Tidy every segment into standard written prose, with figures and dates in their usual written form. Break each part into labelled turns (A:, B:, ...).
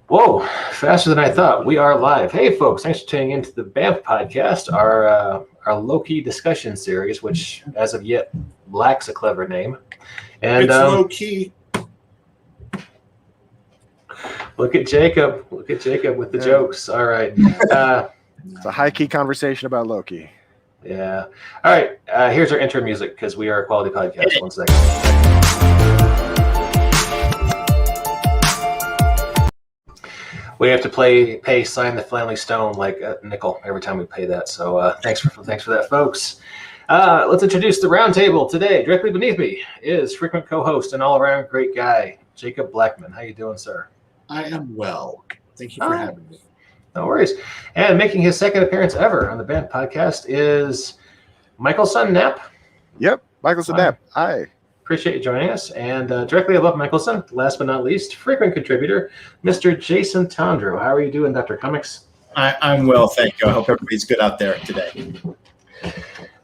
A: Whoa, faster than I thought. We are live. Hey, folks, thanks for tuning into the BAMF podcast, our Loki discussion series, which as of yet lacks a clever name. And
B: it's Loki.
A: Look at Jacob. Look at Jacob with the jokes. All right.
C: It's a high-key conversation about Loki.
A: Yeah. All right. Here's our intro music because we are a quality podcast. 1 second. We have to pay Sign the Family Stone like a nickel every time we pay that. So thanks for that, folks. Let's introduce the roundtable today. Directly beneath me is frequent co-host and all-around great guy, Jacob Blackman. How you doing, sir?
B: I am well. Thank you for having me.
A: No worries. And making his second appearance ever on the BAMF podcast is Michelson Knapp.
C: Yep, Michelson Knapp. Hi.
A: Appreciate you joining us. And directly above Michelson, last but not least, frequent contributor, Mr. Jason Tondro. How are you doing, Dr. Comics?
D: I'm well, thank you. I hope everybody's good out there today.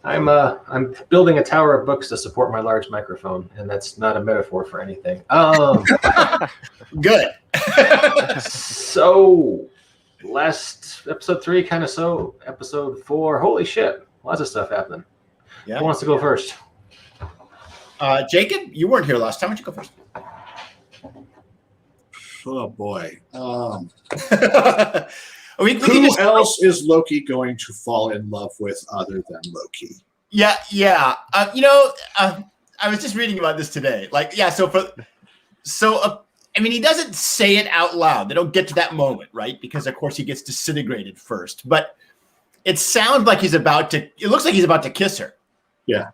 A: I'm building a tower of books to support my large microphone, and that's not a metaphor for anything.
D: Good.
A: So, last episode 3, kind of so. Episode 4, holy shit, lots of stuff happening.
D: Yeah.
A: Who wants to go first?
D: Jacob, you weren't here last time. Why don't you go first?
B: Oh boy.
D: Who
B: else is Loki going to fall in love with other than Loki?
D: Yeah. I was just reading about this today. He doesn't say it out loud. They don't get to that moment, right? Because of course he gets disintegrated first. But it sounds like it looks like he's about to kiss her.
B: Yeah.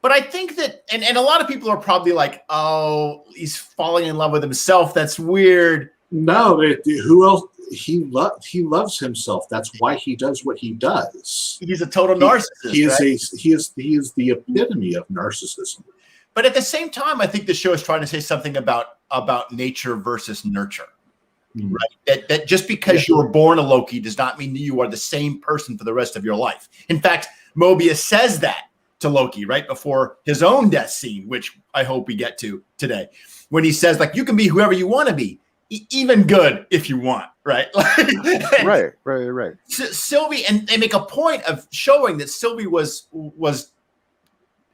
D: But I think that, and a lot of people are probably like, oh, he's falling in love with himself. That's weird.
B: No, who else? He loves himself. That's why he does what he does.
D: He's a total narcissist. He
B: is the epitome of narcissism.
D: But at the same time, I think the show is trying to say something about nature versus nurture.
B: Mm.
D: Right? That just because you were born a Loki does not mean that you are the same person for the rest of your life. In fact, Mobius says that to Loki right before his own death scene, which I hope we get to today, when he says, like, you can be whoever you want to be, even good if you want, right?
C: Right.
D: Sylvie, and they make a point of showing that Sylvie was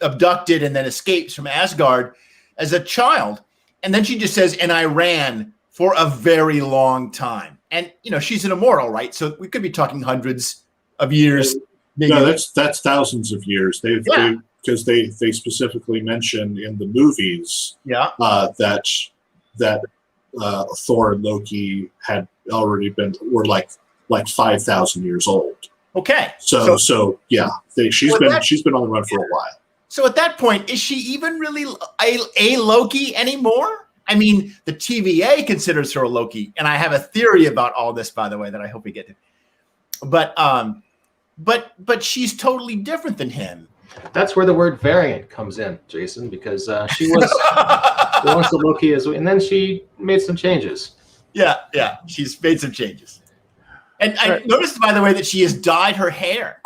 D: abducted and then escapes from Asgard as a child, and then she just says, and I ran for a very long time. And she's an immortal, right? So we could be talking hundreds of years.
B: No, that's thousands of years. Because they specifically mention in the movies that Thor and Loki had already were like 5,000 years old.
D: Okay.
B: So yeah, she's been on the run for a while.
D: So at that point, is she even really a Loki anymore? I mean, the TVA considers her a Loki, and I have a theory about all this, by the way, that I hope we get to. But she's totally different than him.
A: That's where the word variant comes in, Jason, because she was once a Loki and then she made some changes.
D: Yeah, she's made some changes. And I noticed, by the way, that she has dyed her hair.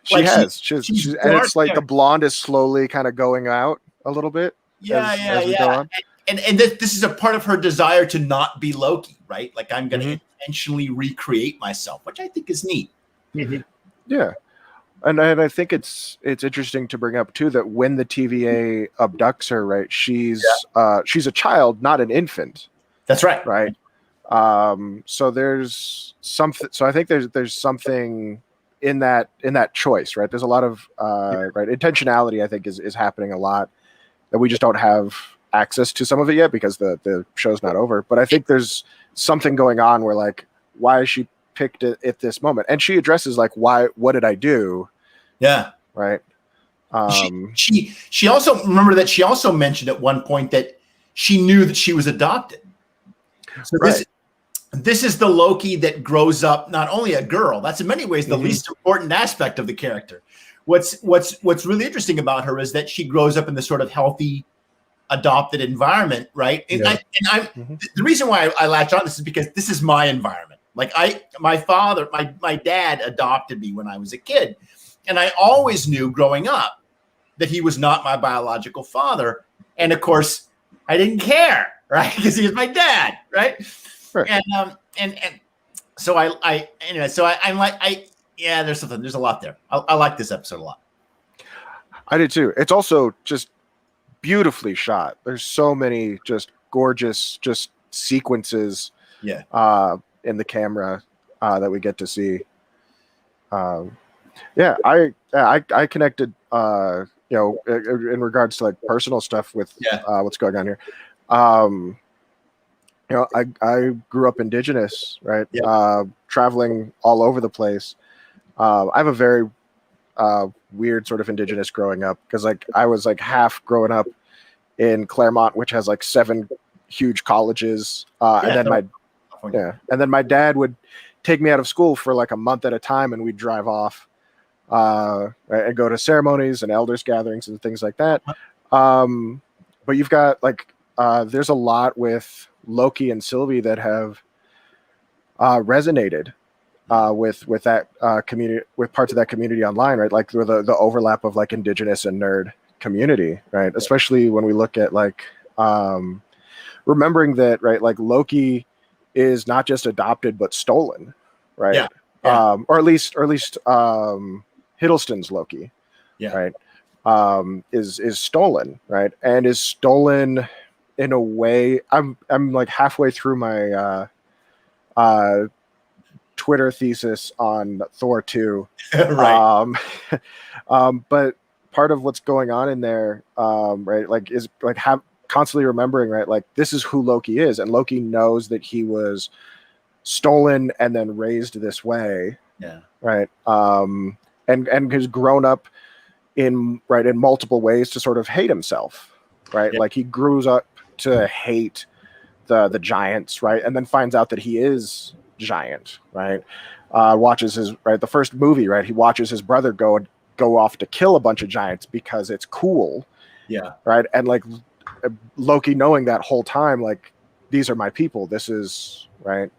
C: She has. She's and it's like the blonde is slowly kind of going out a little bit. As we go on.
D: And this is a part of her desire to not be Loki, right? Like, I'm going to intentionally recreate myself, which I think is neat.
C: Mm-hmm. Yeah, and I think it's interesting to bring up too that when the TVA abducts her, right, she's a child, not an infant.
D: That's right.
C: Right. So there's something. So I think there's something in that choice, right? There's a lot of intentionality. I think is happening a lot that we just don't have access to some of it yet because the show's not over. But I think there's something going on where, like, why is she picked it at this moment, and she addresses, like, what did I do? Right.
D: She also, remember that she also mentioned at one point that she knew that she was adopted. So this is the Loki that grows up not only a girl. That's in many ways the least important aspect of the character. What's really interesting about her is that she grows up in this sort of healthy adopted environment, right? And the reason why I latch on this is because this is my environment. Like, my dad adopted me when I was a kid, and I always knew growing up that he was not my biological father. And of course, I didn't care, right? Because he was my dad, right?
C: Right.
D: And so I'm like, there's a lot there. I like this episode a lot.
C: I did too. It's also just beautifully shot. There's so many just gorgeous just sequences in the camera that we get to see. I connected in regards to like personal stuff with what's going on here. I grew up indigenous, right? Traveling all over the place. I have a very weird sort of indigenous growing up, because like I was like half growing up in Claremont, which has like 7 huge colleges, and then my dad would take me out of school for like a month at a time, and we'd drive off and go to ceremonies and elders gatherings and things like that. But you've got like there's a lot with Loki and Sylvie that have resonated with that community, with parts of that community online, right? Like the overlap of like indigenous and nerd community, right? Especially when we look at like remembering that, right? Like Loki is not just adopted but stolen, right? Or at least Hiddleston's Loki, right? Is stolen, right? And is stolen in a way. I'm like halfway through my Twitter thesis on Thor 2.
D: Right.
C: But part of what's going on in there, right, like is like constantly remembering, right, like this is who Loki is, and Loki knows that he was stolen and then raised this way, right, and has grown up in multiple ways to sort of hate himself, right, like he grows up to hate the giants, right, and then finds out that he is giant, right, watches his the first movie, right, he watches his brother go off to kill a bunch of giants because it's cool, right, and like Loki knowing that whole time, like these are my people, this is right.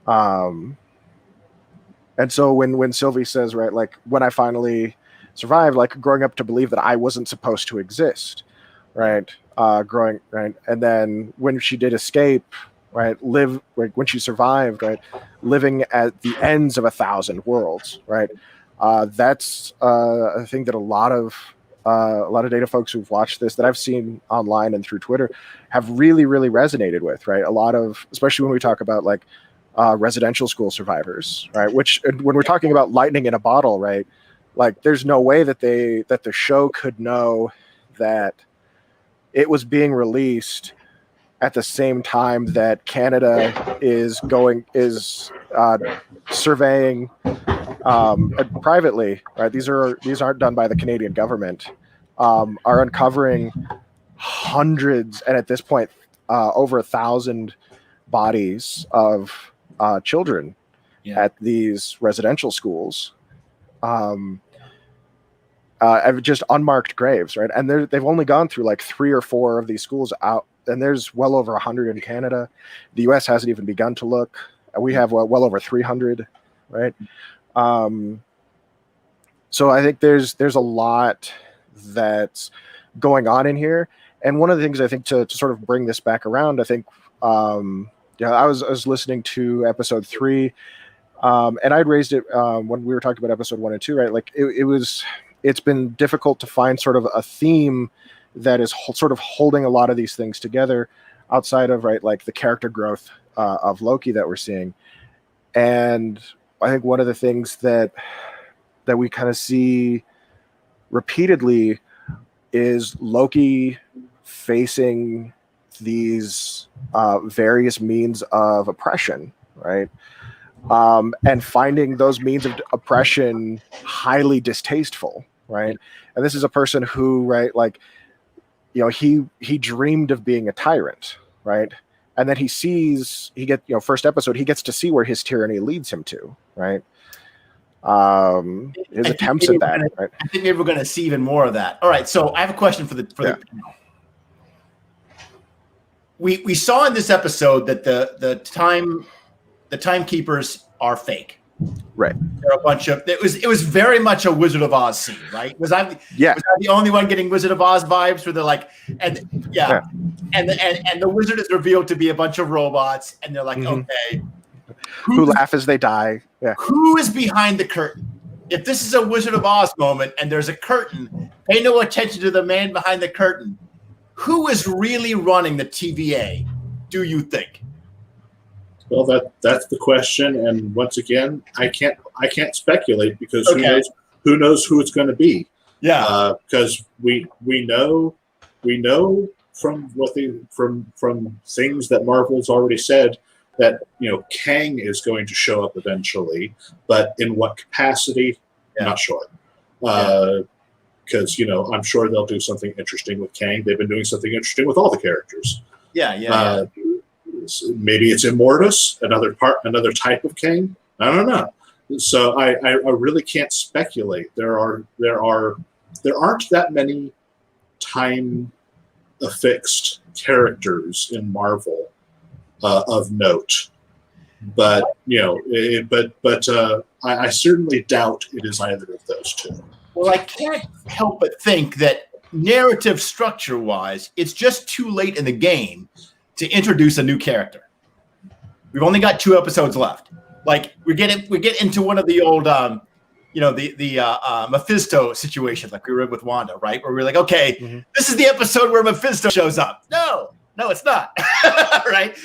C: And so when Sylvie says, right, like when I finally survived, like growing up to believe that I wasn't supposed to exist, right, growing, right, and then when she did escape, right, when she survived, right, living at the ends of 1,000 worlds, right, that's a thing that a lot of data folks who've watched this, that I've seen online and through Twitter, have really, really resonated with, right? A lot of, especially when we talk about like residential school survivors, right? Which when we're talking about lightning in a bottle, right? Like there's no way that the show could know that it was being released at the same time that Canada is surveying privately, right? These aren't done by the Canadian government, are uncovering hundreds, and at this point over 1,000 bodies of children at these residential schools, just unmarked graves, right? And they've only gone through like 3 or 4 of these schools out, and there's well over 100 in Canada. The US hasn't even begun to look. We have well over 300, right? So I think there's a lot that's going on in here. And one of the things I think to sort of bring this back around, I think, I was listening to episode 3, and I'd raised it when we were talking about episode 1 and 2, right? Like it's been difficult to find sort of a theme that is sort of holding a lot of these things together outside of, right, like the character growth of Loki that we're seeing. And I think one of the things that we kind of see repeatedly is Loki facing these various means of oppression, right? And finding those means of oppression highly distasteful, right? And this is a person who, right, like, he dreamed of being a tyrant, right? And then first episode, he gets to see where his tyranny leads him to, right? His attempts at that, right?
D: I think maybe we're going to see even more of that. All right, so I have a question for the panel. We saw in this episode that the timekeepers are fake.
C: Right.
D: There are a bunch of it was very much a Wizard of Oz scene, right? Was I the only one getting Wizard of Oz vibes where they're like, and the wizard is revealed to be a bunch of robots, and they're like, okay,
C: who laugh as they die. Yeah.
D: Who is behind the curtain? If this is a Wizard of Oz moment and there's a curtain, pay no attention to the man behind the curtain. Who is really running the TVA, do you think?
B: Well, that's the question, and once again, I can't speculate because who knows who it's going to be.
D: Yeah,
B: because we know from from things that Marvel's already said that Kang is going to show up eventually, but in what capacity, not sure. Because I'm sure they'll do something interesting with Kang. They've been doing something interesting with all the characters.
D: Yeah.
B: Maybe it's Immortus, another type of Kang. I don't know. So I really can't speculate. There aren't that many time affixed characters in Marvel of note, but I certainly doubt it is either of those two.
D: Well, I can't help but think that narrative structure wise, it's just too late in the game to introduce a new character. We've only got 2 episodes left. Like we get into one of the old the Mephisto situations like we were with Wanda, right? Where we're like, okay, this is the episode where Mephisto shows up. No, it's not. Right?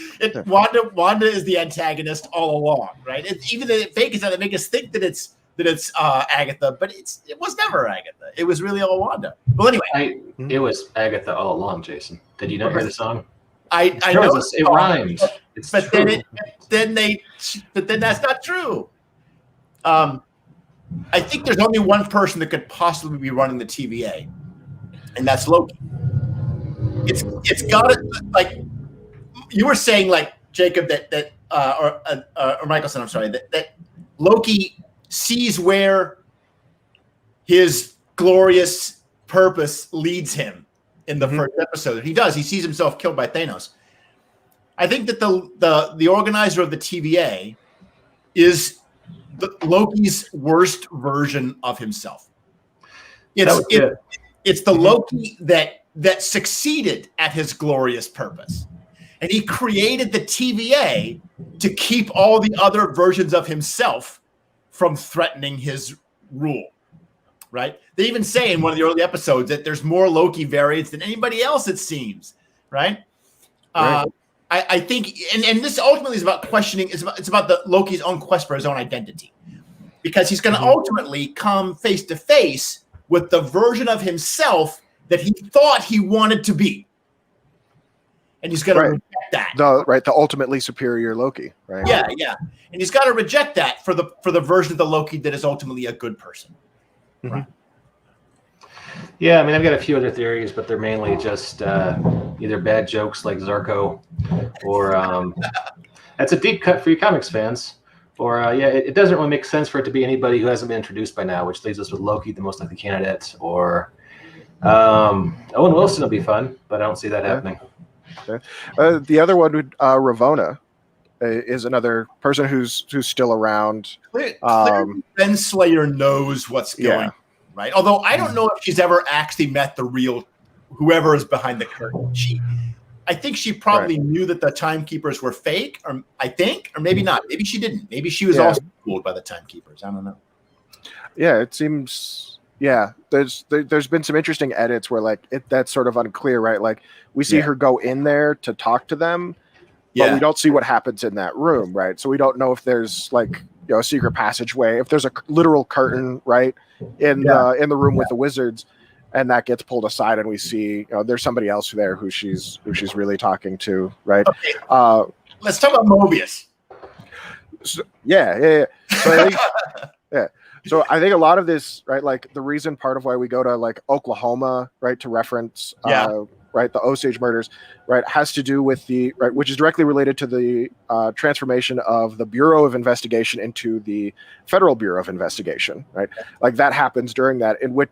D: Wanda is the antagonist all along, right? Even the fake is that they make us think that it's Agatha, but it was never Agatha. It was really all Wanda. Well, anyway,
A: it was Agatha all along. Jason, did you not hear the song?
D: I know
A: it rhymes.
D: But then that's not true. I think there's only one person that could possibly be running the TVA, and that's Loki. It's got to, like you were saying, like Jacob, or Michelson, I'm sorry, that Loki sees where his glorious purpose leads him in the first episode. He does. He sees himself killed by Thanos. I think that the organizer of the TVA is Loki's worst version of himself. It's the Loki that succeeded at his glorious purpose. And he created the TVA to keep all the other versions of himself from threatening his rule. Right? They even say in one of the early episodes that there's more Loki variants than anybody else, it seems. Right? I think, and this ultimately is about questioning. It's about the Loki's own quest for his own identity, because he's going to ultimately come face to face with the version of himself that he thought he wanted to be, and he's going to reject that.
C: The ultimately superior Loki. Right.
D: Yeah, and he's got to reject that for the version of the Loki that is ultimately a good person. Right.
A: Yeah, I mean, I've got a few other theories, but they're mainly just either bad jokes like Zarko, or that's a deep cut for you comics fans, or it doesn't really make sense for it to be anybody who hasn't been introduced by now, which leaves us with Loki, the most likely candidate, or Owen Wilson will be fun, but I don't see that happening.
C: Okay. The other one would Ravonna is another person who's still around.
D: Clearly, Ben Slayer knows what's going on. Right. Although I don't know if she's ever actually met the real whoever is behind the curtain. I think she probably knew that the timekeepers were fake, or maybe not. Maybe she didn't. Maybe she was also fooled by the timekeepers. I don't know. Yeah,
C: it seems. Yeah, there's been some interesting edits where that's sort of unclear, right? Like we see her go in there to talk to them, but we don't see what happens in that room, right? So we don't know if there's a secret passageway, if there's a literal curtain, right, in the room with the wizards, and that gets pulled aside, and we see there's somebody else there who she's really talking to, right?
D: Okay. Let's talk about Mobius.
C: So, yeah. So I think, So I think a lot of this, right, like the reason part of why we go to Oklahoma, right, to reference the Osage murders, right, has to do with which is directly related to the transformation of the Bureau of Investigation into the Federal Bureau of Investigation, right? Like that happens during that, in which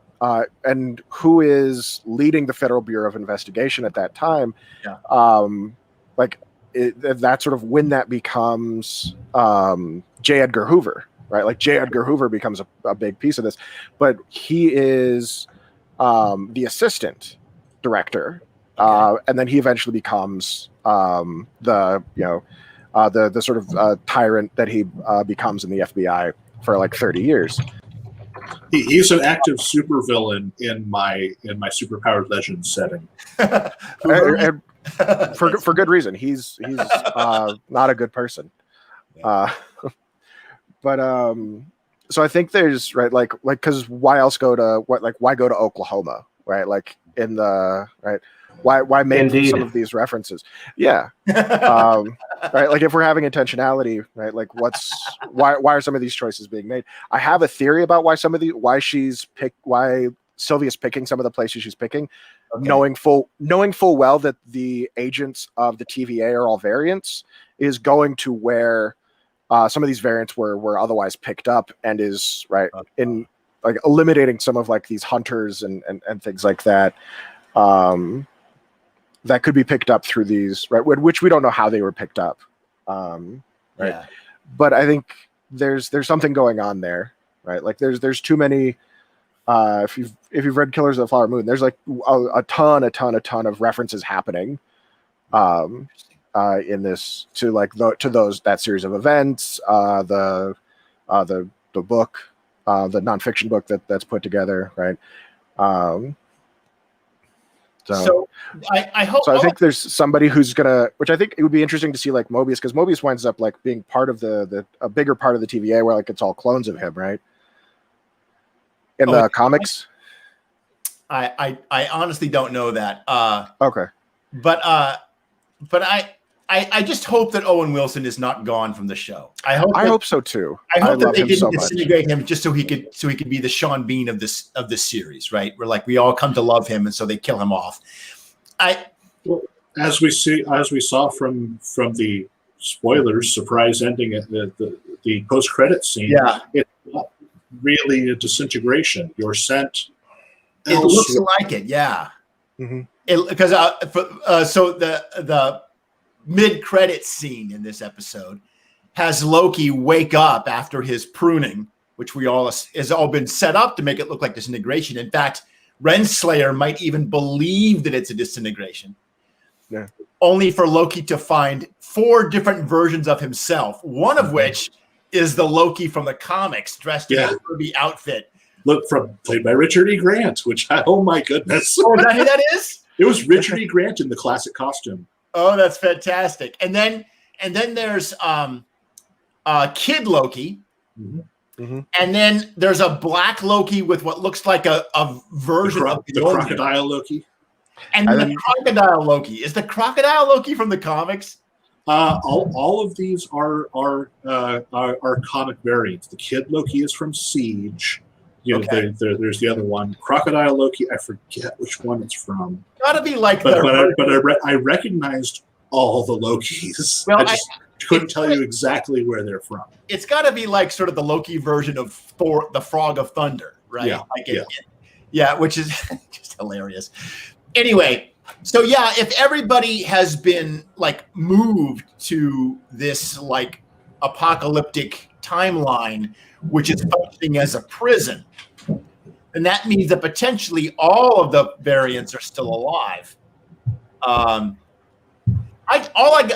C: and who is leading the Federal Bureau of Investigation at that time? That's sort of when that becomes J. Edgar Hoover, right? Like J. Edgar Hoover becomes a big piece of this, but he is the assistant director and then he eventually becomes the sort of tyrant that he becomes in the FBI for like 30 years.
B: He's an active supervillain in my superpowered legends setting.
C: and for good reason. He's not a good person. But so I think there's like because why else go to why go to Oklahoma, right? Like in the right. Why make some of these references? Yeah. Right. Like if we're having intentionality, right? Like why are some of these choices being made? I have a theory about why why Sylvia's picking some of the places she's picking, knowing full well that the agents of the TVA are all variants, is going to where some of these variants were otherwise picked up, and is in like eliminating some of like these hunters and things like that. That could be picked up through these, right? Which we don't know how they were picked up, right? Yeah. But I think there's something going on there, right? Like there's too many. If you've read Killers of the Flower Moon, there's like a ton of references happening, in this to that series of events, the book, the nonfiction book that's put together, right? So
D: I hope.
C: So I think there's somebody who's gonna, which I think it would be interesting to see, like Mobius, because Mobius winds up like being part of a bigger part of the TVA, where like it's all clones of him, right? In the comics.
D: I honestly don't know that.
C: Okay.
D: But I just hope that Owen Wilson is not gone from the show. I hope so too. I hope that they didn't disintegrate him just so he could be the Sean Bean of this series, right? Where like we all come to love him, and so they kill him off.
B: As we saw from the spoilers, surprise ending at the post-credit scene.
D: Yeah,
B: it's not really a disintegration. You're sent.
D: It looks like it, yeah. Because so the mid-credit scene in this episode has Loki wake up after his pruning, which has all been set up to make it look like disintegration. In fact, Renslayer might even believe that it's a disintegration.
C: Yeah.
D: Only for Loki to find 4 different versions of himself, one of which is the Loki from the comics, dressed in a Kirby outfit.
B: Look, played by Richard E. Grant, which, oh my goodness.
D: Oh, is that who that is?
B: It was Richard E. Grant in the classic costume.
D: Oh, that's fantastic. And then there's Kid Loki. And then there's a black Loki with what looks like a version of
B: the crocodile Loki.
D: And then the crocodile Loki. Is the crocodile Loki from the comics?
B: All of these are comic variants. The Kid Loki is from Siege. There's the other one, Crocodile Loki. I forget which one it's from.
D: Gotta be like,
B: I recognized all the Lokis. Well, I just couldn't tell you exactly where they're from.
D: It's got to be like sort of the Loki version of Thor, the Frog of Thunder, right?
B: Yeah,
D: which is just hilarious. Anyway, so if everybody has been like moved to this like apocalyptic timeline, which is functioning as a prison, and that means that potentially all of the variants are still alive. I want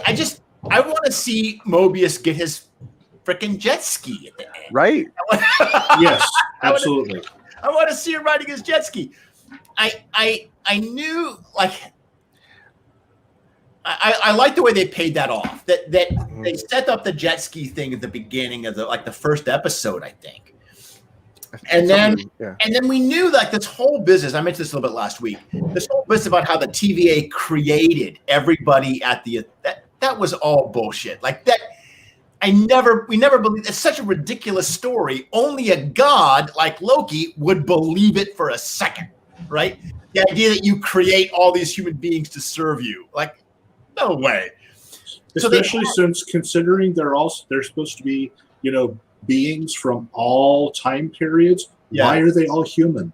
D: to see Mobius get his freaking jet ski at the end.
C: Right.
B: Yes, absolutely.
D: I want to see him riding his jet ski. I knew, like, I like the way they paid that off. That they set up the jet ski thing at the beginning of the first episode, I think. And then we knew like this whole business. I mentioned this a little bit last week. This whole business about how the TVA created everybody at that was all bullshit. Like that, we never believed. It's such a ridiculous story. Only a god like Loki would believe it for a second, right? The idea that you create all these human beings to serve you, like, no way.
B: Especially since considering they're supposed to be, beings from all time periods. Yeah. Why are they all human?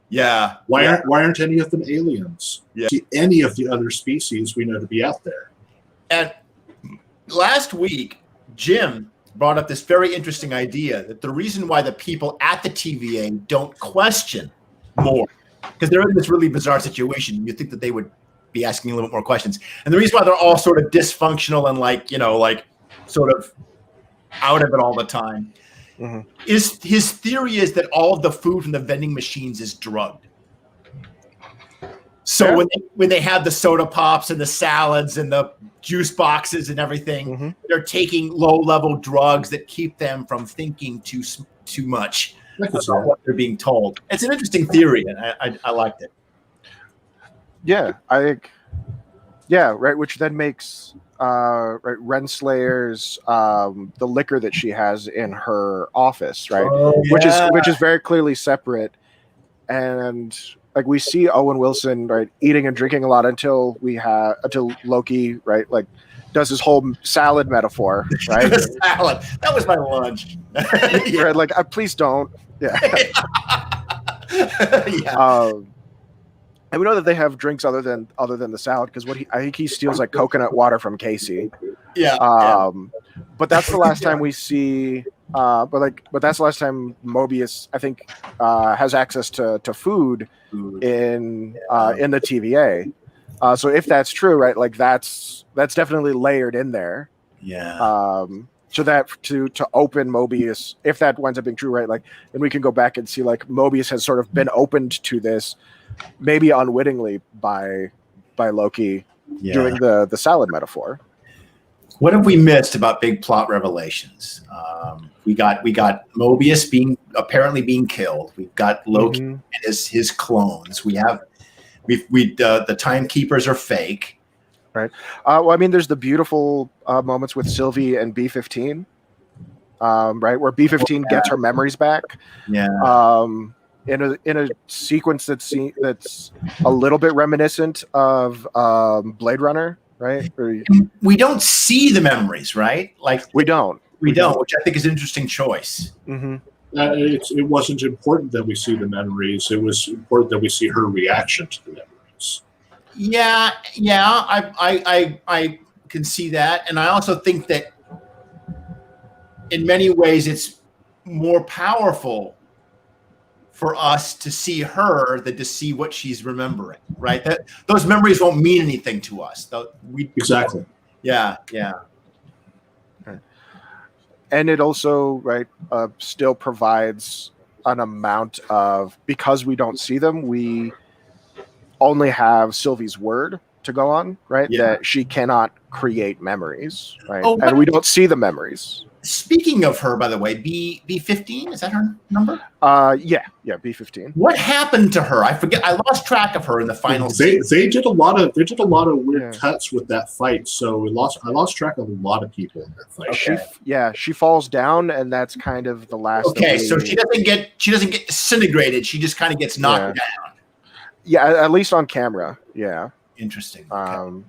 D: Yeah.
B: Why aren't any of them aliens? Yeah. See, any of the other species we know to be out there.
D: And last week, Jim brought up this very interesting idea that the reason why the people at the TVA don't question more, because they're in this really bizarre situation. You think that they would be asking a little bit more questions. And the reason why they're all sort of dysfunctional and like sort of out of it all the time is his theory is that all of the food from the vending machines is drugged. So when they have the soda pops and the salads and the juice boxes and everything, they're taking low-level drugs that keep them from thinking too much about what they're being told. It's an interesting theory, and I liked it.
C: Yeah, I think. Yeah, right. Which then makes Renslayer's the liquor that she has in her office, right? Which is very clearly separate, and like we see Owen Wilson right eating and drinking a lot until Loki right like does his whole salad metaphor, right?
D: Salad. That was my lunch.
C: Right, like please don't. Yeah. And we know that they have drinks other than the salad because I think he steals like coconut water from Casey. But that's the last time we see. But that's the last time Mobius I think has access to food in the TVA. So if that's true, right, like that's definitely layered in there.
D: Yeah.
C: So that to open Mobius, if that winds up being true, right, like then we can go back and see like Mobius has sort of been opened to this, maybe unwittingly by Loki doing the salad metaphor.
D: What have we missed about big plot revelations? We got Mobius apparently being killed. We've got Loki and his clones. The timekeepers are fake.
C: Right. Well, I mean, there's the beautiful moments with Sylvie and B-15, right, where B-15 gets her memories back.
D: Yeah.
C: In a sequence that's a little bit reminiscent of Blade Runner, right?
D: We don't see the memories, right? Like
C: we don't,
D: which I think is an interesting choice.
B: It wasn't important that we see the memories. It was important that we see her reaction to the memories.
D: Yeah, I can see that, and I also think that in many ways it's more powerful for us to see her than to see what she's remembering, right? That those memories won't mean anything to us.
B: Exactly.
D: Yeah.
C: And it also, right, still provides an amount of, because we don't see them, we only have Sylvie's word to go on, right?
D: Yeah.
C: That she cannot create memories, right? And we don't see the memories.
D: Speaking of her, by the way, B-15, is that her number?
C: Yeah, B-15.
D: What happened to her? I forget. I lost track of her in the final.
B: They did a lot of weird cuts with that fight, so I lost track of a lot of people in that fight.
C: Okay. She falls down, and that's kind of the last.
D: Okay, so she doesn't get disintegrated. She just kind of gets knocked down.
C: Yeah, at least on camera. Yeah.
D: Interesting.
C: Okay.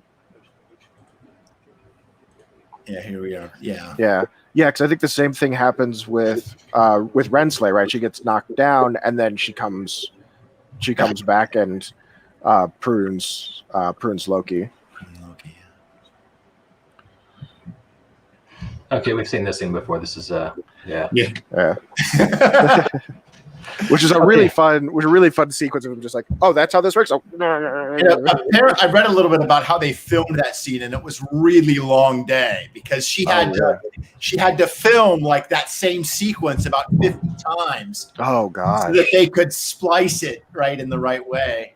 D: Yeah, here we are. Yeah.
C: Yeah. Yeah, because I think the same thing happens with Renslayer, right? She gets knocked down, and then she comes back and prunes Loki.
A: Okay, we've seen this scene before. This is yeah.
C: Which is a really fun sequence of him just like, oh, that's how this works. Oh.
D: I read a little bit about how they filmed that scene, and it was really long day because she had to film like that same sequence about 50 times.
C: Oh God!
D: So that they could splice it right in the right way.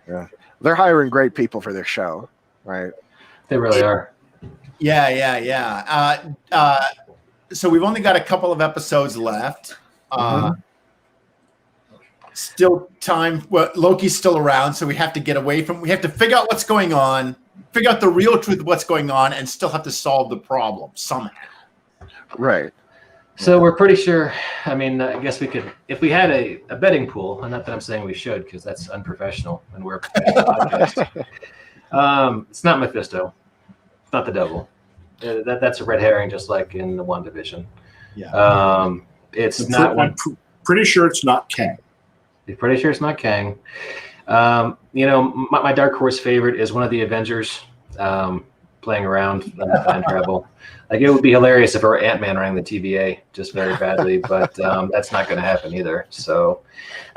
C: Yeah, they're hiring great people for this show, right?
A: They really are.
D: Yeah. So we've only got a couple of episodes left. Still time. Well, Loki's still around, so we have to get away from. We have to figure out what's going on, figure out the real truth of what's going on, and still have to solve the problem somehow.
C: Right.
A: So we're pretty sure. I mean, I guess we could, if we had a betting pool. And not that I'm saying we should, because that's unprofessional, and we're a professional podcast. It's not Mephisto. It's not the devil. That's a red herring, just like in the WandaVision.
D: Yeah.
A: It's not.
B: I'm pretty sure it's not Kang.
A: You're pretty sure it's not Kang. My dark horse favorite is one of the Avengers, playing around time travel. Like it would be hilarious if it were Ant-Man running the TVA just very badly, but that's not going to happen either. So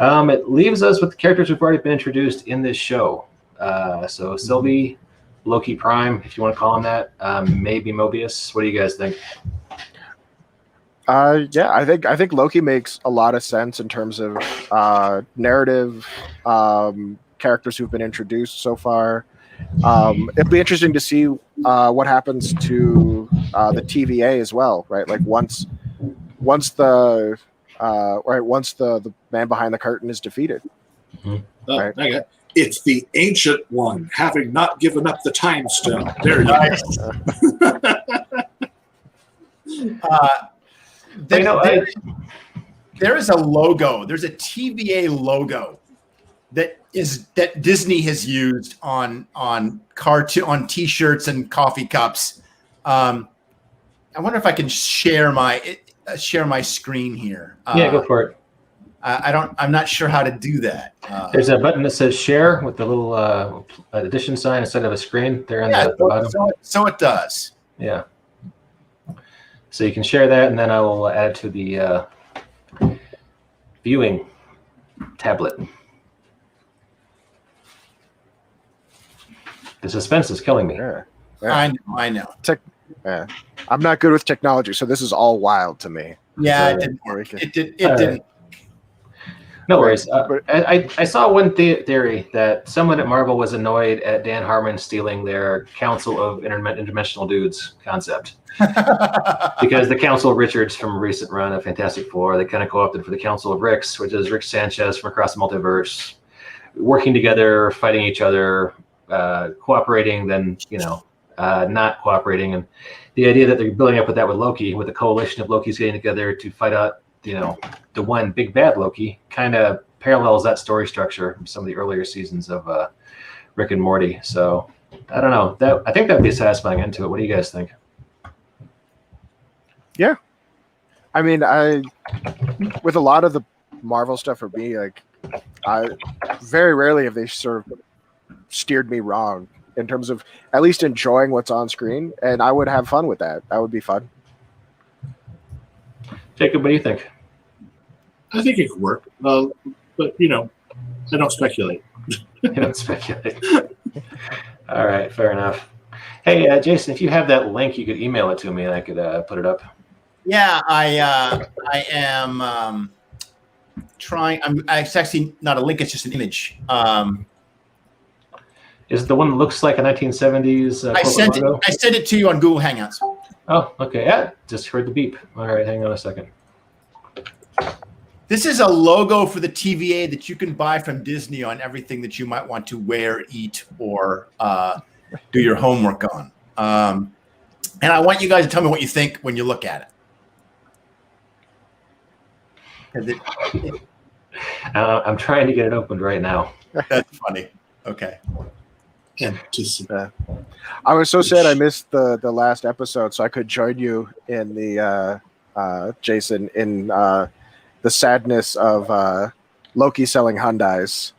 A: it leaves us with the characters who've already been introduced in this show. So Sylvie, Loki Prime, if you want to call him that, maybe Mobius. What do you guys think?
C: Yeah, I think Loki makes a lot of sense in terms of narrative, characters who've been introduced so far. It'd be interesting to see what happens to the TVA as well, right? Like once the man behind the curtain is defeated.
B: Mm-hmm.
C: Right?
B: Okay. It's the ancient one, having not given up the time stone. There you
D: go. There is a logo. There's a TVA logo that Disney has used on T-shirts and coffee cups. I wonder if I can share my screen here.
A: Yeah, go for it.
D: I'm not sure how to do that.
A: There's a button that says share with the little addition sign instead of a screen there on the bottom.
D: So it does.
A: Yeah. So you can share that, and then I will add it to the viewing tablet. The suspense is killing me.
C: Yeah.
D: I know.
C: I'm not good with technology, so this is all wild to me.
D: Yeah,
C: so
D: it didn't.
A: No worries. I saw one theory that someone at Marvel was annoyed at Dan Harmon stealing their Council of Interdimensional Dudes concept. Because the Council of Richards from a recent run of Fantastic Four, they kind of co-opted for the Council of Ricks, which is Rick Sanchez from across the multiverse, working together, fighting each other, cooperating, then, not cooperating. And the idea that they're building up with that with Loki, with a coalition of Lokis getting together to fight out, the one big bad Loki, kind of parallels that story structure from some of the earlier seasons of Rick and Morty. So I don't know. I think that'd be a satisfying end to it. What do you guys think?
C: Yeah, I mean, with a lot of the Marvel stuff for me, like, I very rarely have they sort of steered me wrong in terms of at least enjoying what's on screen, and I would have fun with that. That would be fun.
A: Jacob, what do you think?
B: I think it could work, but I don't speculate.
A: You don't speculate. All right, fair enough. Hey, Jason, if you have that link, you could email it to me, and I could put it up.
D: Yeah, I am trying. It's actually not a link; it's just an image.
A: Is it the one that looks like a 1970s?
D: I sent it to you on Google Hangouts.
A: Oh, okay. Yeah, just heard the beep. All right, hang on a second.
D: This is a logo for the TVA that you can buy from Disney on everything that you might want to wear, eat, or do your homework on. And I want you guys to tell me what you think when you look at it.
A: I'm trying to get it opened right now.
D: That's funny. Okay.
C: I was so sad I missed the last episode, so I could join you in the Jason in the sadness of Loki selling Hyundais.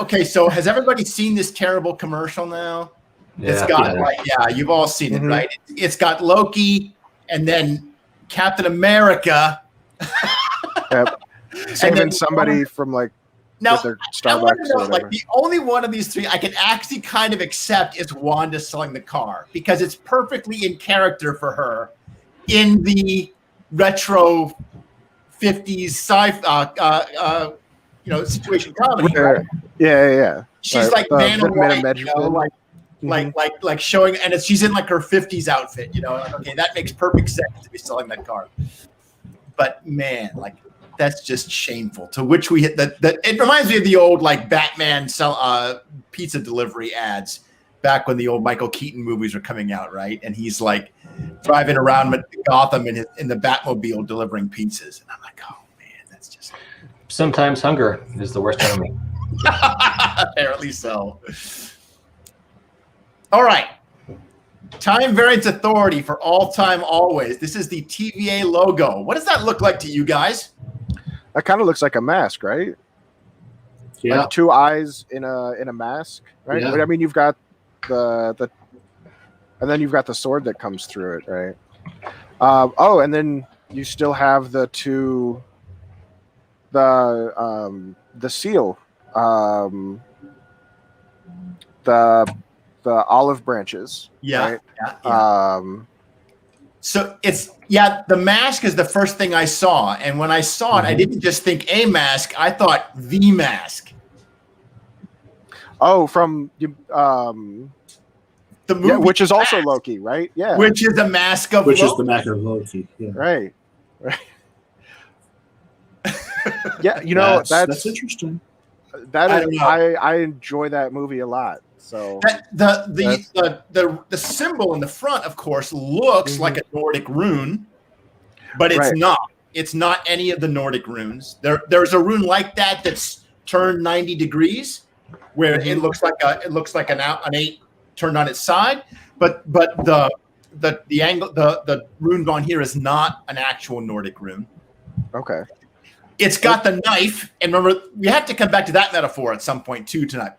D: Okay, so has everybody seen this terrible commercial now?
A: Yeah,
D: it's got you've all seen it, right? It's got Loki and then Captain America.
C: Yep. Saving somebody from
D: now,
C: their
D: I want
C: Starbucks
D: to
C: or
D: know,
C: whatever.
D: the only one of these three I can actually kind of accept is Wanda selling the car because it's perfectly in character for her in the retro 50s sci-fi, situation comedy. Right?
C: Yeah.
D: She's
C: right.
D: like man in white,
C: Mm-hmm.
D: like showing, and she's in like her 50s outfit. Okay, that makes perfect sense to be selling that car. But man, that's just shameful. To which we hit that. It reminds me of the old Batman pizza delivery ads back when the old Michael Keaton movies were coming out, right? And he's driving around Gotham in the Batmobile delivering pizzas, and I'm like, oh man, that's just.
A: Sometimes hunger is the worst enemy.
D: Apparently so. All right. Time Variance Authority for all time, always. This is the TVA logo. What does that look like to you guys?
C: That kind of looks like a mask, right?
B: Yeah.
C: Like 2 eyes in a mask, right?
B: Yeah.
C: I mean, you've got the And then you've got the sword that comes through it, right? And then you still have the two, the seal, the olive branches.
D: Yeah.
C: Right?
D: Yeah. So the mask is the first thing I saw. And when I saw it, I didn't just think a mask, I thought the mask.
C: Oh, from the
D: movie,
C: which is also Loki, right? Yeah.
D: Which is a mask of
B: Which
D: Loki.
B: is the mask of Loki. Yeah.
C: Right. Yeah, that's
B: interesting.
C: I enjoy that movie a lot. So
D: the symbol in the front, of course, looks like a Nordic rune, but it's not. It's not any of the Nordic runes. There's a rune like that that's turned 90 degrees, where it looks like an 8 turned on its side, but the angle, the rune on here is not an actual Nordic rune.
C: Okay.
D: It's got the knife, and remember, we have to come back to that metaphor at some point too tonight.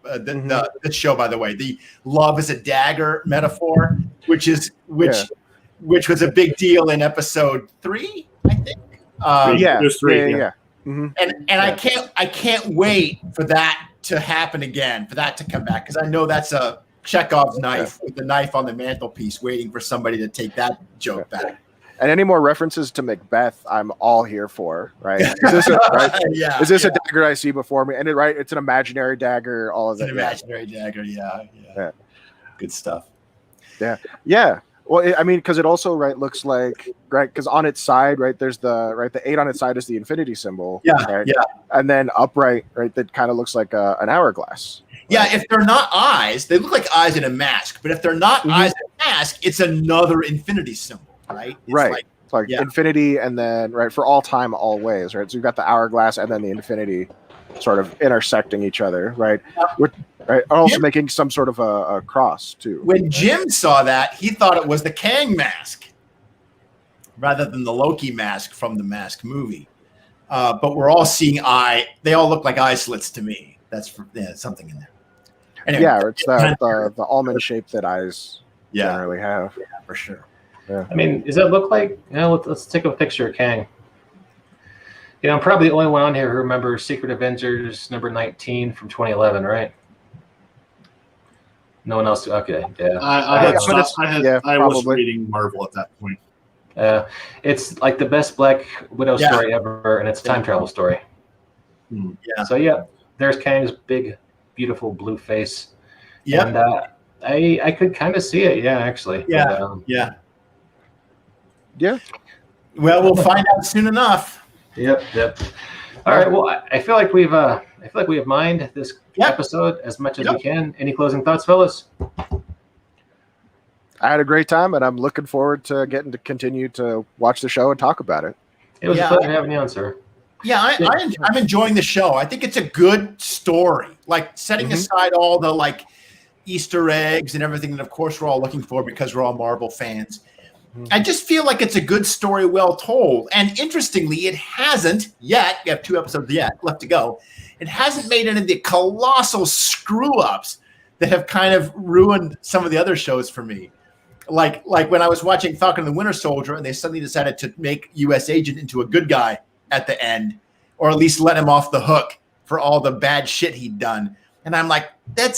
D: This show, by the way, the love is a dagger metaphor, which was a big deal in episode 3, I think.
B: There's 3. Yeah.
D: And I can't wait for that to happen again, for that to come back, because I know that's a Chekhov's knife with the knife on the mantelpiece, waiting for somebody to take that joke back.
C: And any more references to Macbeth, I'm all here for, right? Is this a dagger I see before me? And it's an imaginary dagger, all of that.
D: It's an imaginary dagger, yeah. Good stuff.
C: Yeah. Well, because it also looks like because on its side, there's the 8 on its side is the infinity symbol, and then upright, that kind of looks like an hourglass.
D: Yeah, if they're not eyes, they look like eyes in a mask. But if they're not eyes in a mask, it's another infinity symbol. Right.
C: It's like infinity, and then for all time, always. Right. So you've got the hourglass and then the infinity, sort of intersecting each other. Right. Also making some sort of a cross too.
D: When Jim saw that, he thought it was the Kang mask rather than the Loki mask from the Mask movie. But we're all seeing eye. They all look like eye slits to me. That's something in there. Anyway,
C: it's the almond shape that eyes generally have.
D: Yeah, for sure.
C: Yeah.
A: I mean, does that look like? Let's take a picture of Kang. I'm probably the only one on here who remembers Secret Avengers number 19 from 2011, right? No one else. Okay, yeah.
B: I was reading Marvel at that point.
A: It's like the best Black Widow story ever, and it's a time travel story.
D: Yeah.
A: So there's Kang's big, beautiful blue face.
D: Yeah.
A: And I could kind of see it. Yeah, actually.
D: Yeah.
A: But,
C: yeah.
D: Well, we'll find out soon enough.
A: Yep. All right. Well, I feel like we have mined this episode as much as we can. Any closing thoughts, fellas?
C: I had a great time, and I'm looking forward to getting to continue to watch the show and talk about it.
A: It was a pleasure having you on, sir.
D: Yeah, I'm enjoying the show. I think it's a good story. Like, setting aside all the Easter eggs and everything that, of course, we're all looking for because we're all Marvel fans. I just feel like it's a good story, well told. And interestingly, it hasn't yet. We have 2 episodes left to go. It hasn't made any of the colossal screw-ups that have kind of ruined some of the other shows for me. Like when I was watching Falcon and the Winter Soldier, and they suddenly decided to make U.S. Agent into a good guy at the end, or at least let him off the hook for all the bad shit he'd done. And I'm like, don't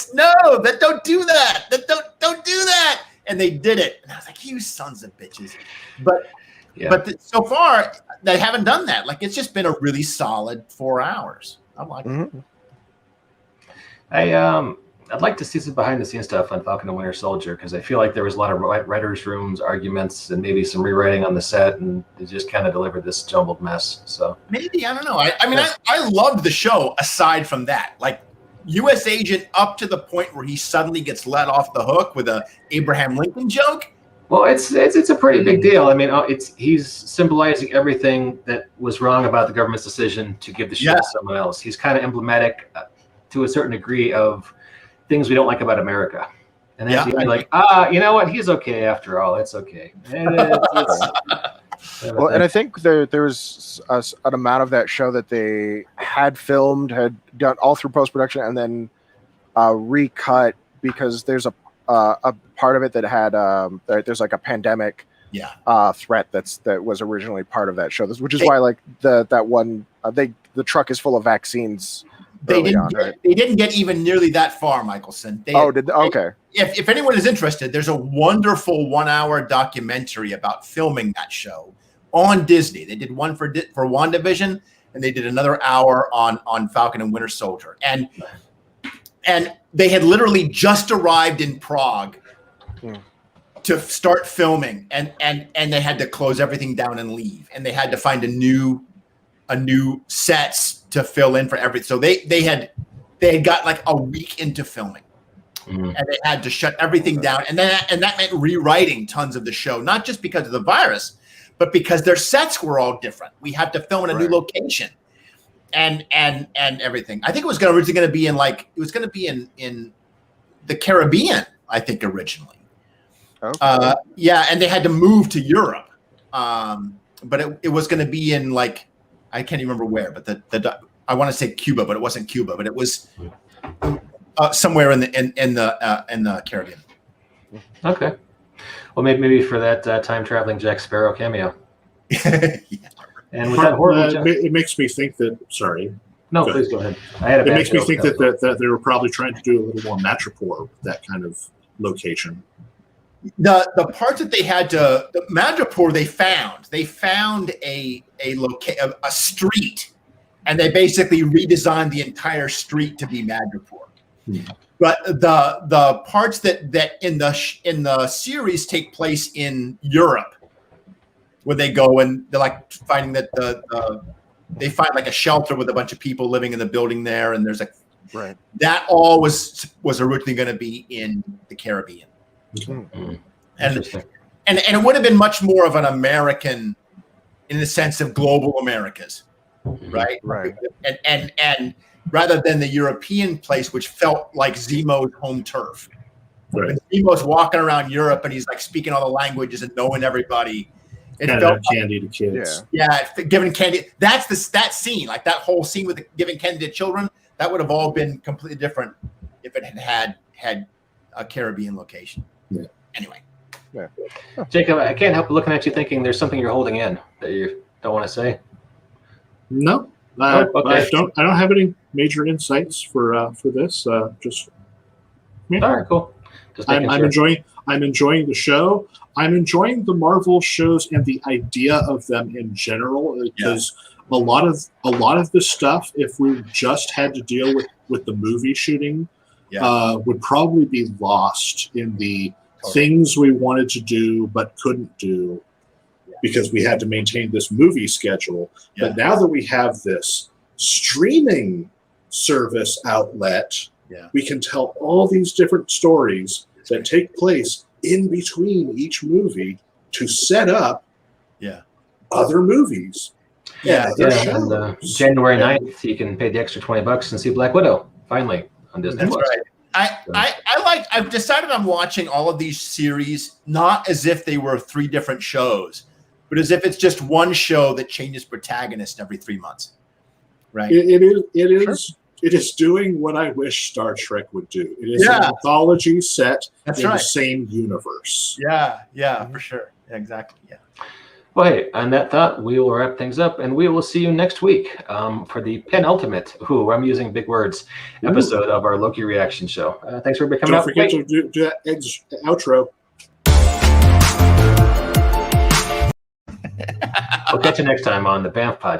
D: do that. Don't do that. And they did it. And I was like, you sons of bitches. But so far, they haven't done that. It's just been a really solid 4 hours. I like it.
A: I'd like to see some behind the scenes stuff on Falcon and Winter Soldier, because I feel like there was a lot of writers' rooms, arguments, and maybe some rewriting on the set, and it just kind of delivered this jumbled mess. So
D: maybe, I don't know. I loved the show aside from that. U.S. Agent up to the point where he suddenly gets let off the hook with a Abraham Lincoln joke.
A: Well, it's a pretty big deal. I mean, he's symbolizing everything that was wrong about the government's decision to give the ship to someone else. He's kind of emblematic to a certain degree of things we don't like about America. And then you'd be like, you know what? He's okay after all. It's okay.
C: Well, and I think there was an amount of that show that they had filmed, had done all through post-production, and then recut, because there's a a part of it that had there's like a pandemic threat that was originally part of that show. Which is why like the truck is full of vaccines.
D: They didn't get even nearly that far, Michelson.
C: Okay.
D: If anyone is interested, there's a wonderful 1-hour documentary about filming that show on Disney. They did one for WandaVision, and they did another hour on Falcon and Winter Soldier. And they had literally just arrived in Prague to start filming, and they had to close everything down and leave, and they had to find a new sets to fill in for everything. So they had got like a week into filming, and they had to shut everything down, and that meant rewriting tons of the show, not just because of the virus, but because their sets were all different. We had to film in a new location, and everything. I think it was originally going to be in the Caribbean, I think originally.
C: Okay.
D: And they had to move to Europe, but it was going to be in like, I can't even remember where, but I want to say Cuba, but it wasn't Cuba, but it was somewhere in the Caribbean.
A: Okay. Well, maybe for that time traveling Jack Sparrow cameo. And with that horrible,
B: it makes me think that. Sorry.
A: No, please go ahead. It
B: makes me think that they were probably trying to do a little more Madripoor with that kind of location.
D: The parts that they had to Madripoor, they found a street, and they basically redesigned the entire street to be Madripoor. But the parts that in the series take place in Europe, where they go and they're like finding that they find like a shelter with a bunch of people living in the building there, and there's that all was originally going to be in the Caribbean. And it would have been much more of an American, in the sense of global Americas, right? And rather than the European place, which felt like Zemo's home turf. Right. Zemo's walking around Europe and he's like speaking all the languages and knowing everybody. It felt
B: candy to kids.
D: Yeah, giving candy. That scene, like that whole scene with giving candy to children, that would have all been completely different if it had a Caribbean location.
B: Yeah.
D: Anyway.
C: Yeah.
A: Jacob, I can't help looking at you thinking there's something you're holding in that you don't want to say.
B: No,
A: okay.
B: I don't have any major insights for this. Just
A: all right, cool.
B: I'm enjoying the show. I'm enjoying the Marvel shows and the idea of them in general, because a lot of the stuff, if we just had to deal with the movie shooting, would probably be lost in the things we wanted to do but couldn't do because we had to maintain this movie schedule. But now that we have this streaming service outlet, we can tell all these different stories that take place in between each movie to set up other movies.
A: And January 9th, you can pay the extra $20 and see Black Widow finally on Disney+.
D: That's right. I've decided I'm watching all of these series not as if they were 3 different shows, but as if it's just one show that changes protagonist every 3 months. Right.
B: It is doing what I wish Star Trek would do. It is an anthology set in the same universe.
D: Yeah, for sure. Yeah, exactly. Yeah.
A: Well, hey, on that thought, we will wrap things up, and we will see you next week for the penultimate, I'm using big words, episode of our Loki reaction show. Thanks for coming out.
B: Don't forget to do that outro.
A: We'll catch you next time on the BAMF Podcast.